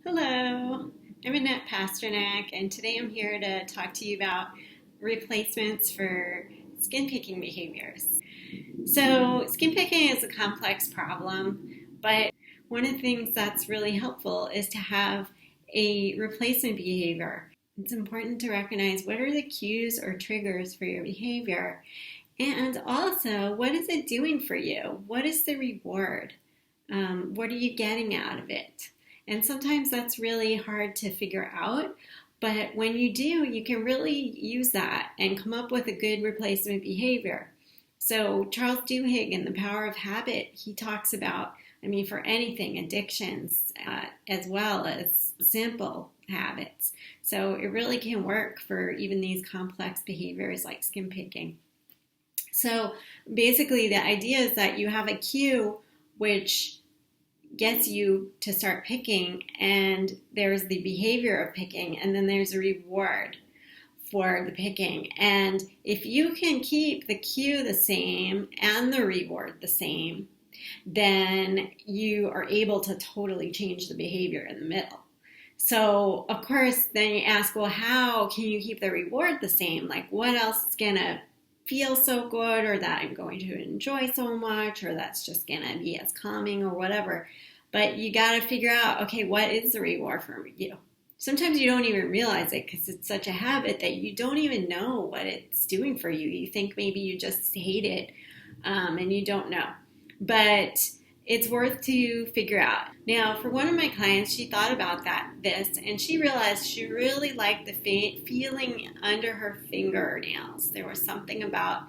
Hello, I'm Annette Pasternak, and today I'm here to talk to you about replacements for skin picking behaviors. So, skin picking is a complex problem, but one of the things that's really helpful is to have a replacement behavior. It's important to recognize what are the cues or triggers for your behavior, and also what is it doing for you? What is the reward? What are you getting out of it? And sometimes that's really hard to figure out. But when you do, you can really use that and come up with a good replacement behavior. So, Charles Duhigg in The Power of Habit, he talks about, for anything, addictions, as well as simple habits. So, it really can work for even these complex behaviors like skin picking. So, basically, the idea is that you have a cue which gets you to start picking, and there's the behavior of picking, and then there's a reward for the picking. And if you can keep the cue the same and the reward the same, then you are able to totally change the behavior in the middle. So, of course, then you ask, well, how can you keep the reward the same? Like, what else is going to feel so good, or that I'm going to enjoy so much, or that's just going to be as calming, or whatever. But you got to figure out, okay, what is the reward for you? Sometimes you don't even realize it because it's such a habit that you don't even know what it's doing for you. You think maybe you just hate it, and you don't know. But it's worth to figure out. Now, for one of my clients, she thought about this, and she realized she really liked the feeling under her fingernails. There was something about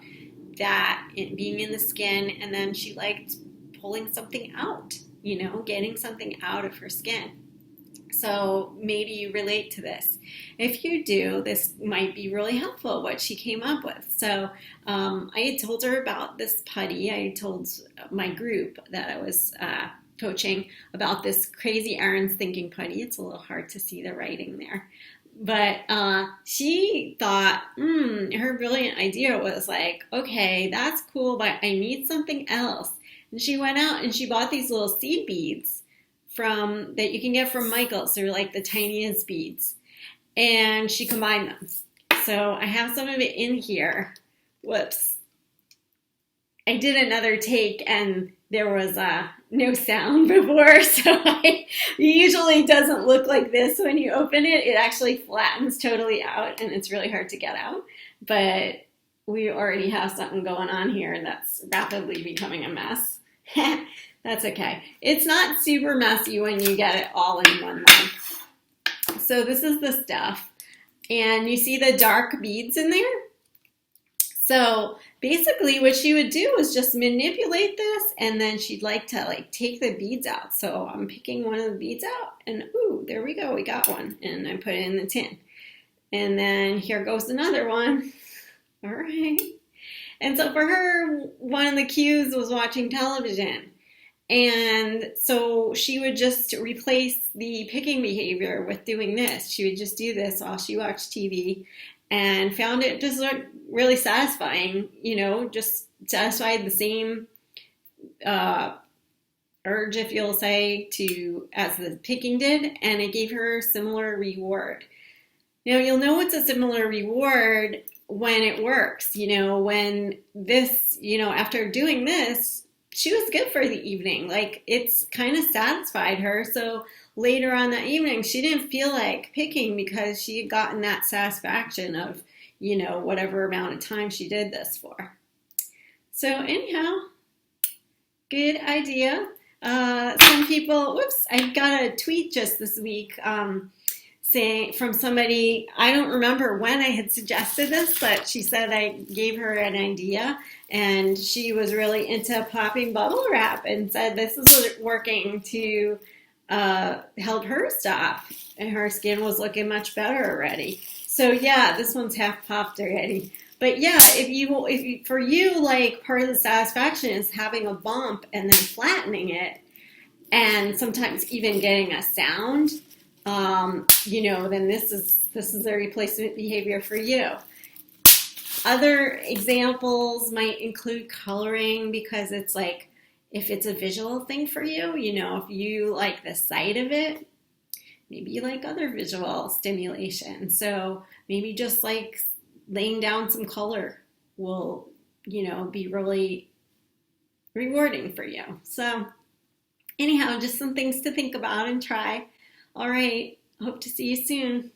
that being in the skin, and then she liked pulling something out, getting something out of her skin. So maybe you relate to this. If you do, this might be really helpful, what she came up with. So I had told her about this putty. I had told my group that I was coaching about this crazy Aaron's thinking putty. It's a little hard to see the writing there. But she thought, her brilliant idea was like, okay, that's cool, but I need something else. And she went out and she bought these little seed beads that you can get from Michael's. They're like the tiniest beads. And she combined them. So I have some of it in here. Whoops. I did another take and there was no sound before, so it usually doesn't look like this when you open it. It actually flattens totally out and it's really hard to get out. But we already have something going on here that's rapidly becoming a mess. That's okay. It's not super messy when you get it all in one one. So this is the stuff. And you see the dark beads in there? So basically what she would do is just manipulate this, and then she'd like to take the beads out. So I'm picking one of the beads out, and ooh, there we go, we got one. And I put it in the tin. And then here goes another one. All right. And so for her, one of the cues was watching television. And so she would just replace the picking behavior with doing this. She would just do this while she watched TV and found it just really satisfying, just satisfied the same urge, if you'll say, as the picking did, and it gave her a similar reward. Now, you'll know it's a similar reward when it works, when this, after doing this, she was good for the evening. It's kind of satisfied her. So later on that evening, she didn't feel like picking because she had gotten that satisfaction of, whatever amount of time she did this for. So anyhow, good idea. Some people, I got a tweet just this week saying from somebody, I don't remember when I had suggested this, but she said I gave her an idea, and she was really into popping bubble wrap and said this is working to help her stop, and her skin was looking much better already. So yeah, this one's half popped already. But yeah, if you for you, part of the satisfaction is having a bump and then flattening it, and sometimes even getting a sound. Then this is a replacement behavior for you. Other examples might include coloring, because it's if it's a visual thing for you, if you like the sight of it, Maybe you like other visual stimulation. So maybe just like laying down some color will, be really rewarding for you. So anyhow, just some things to think about and try. All right. Hope to see you soon.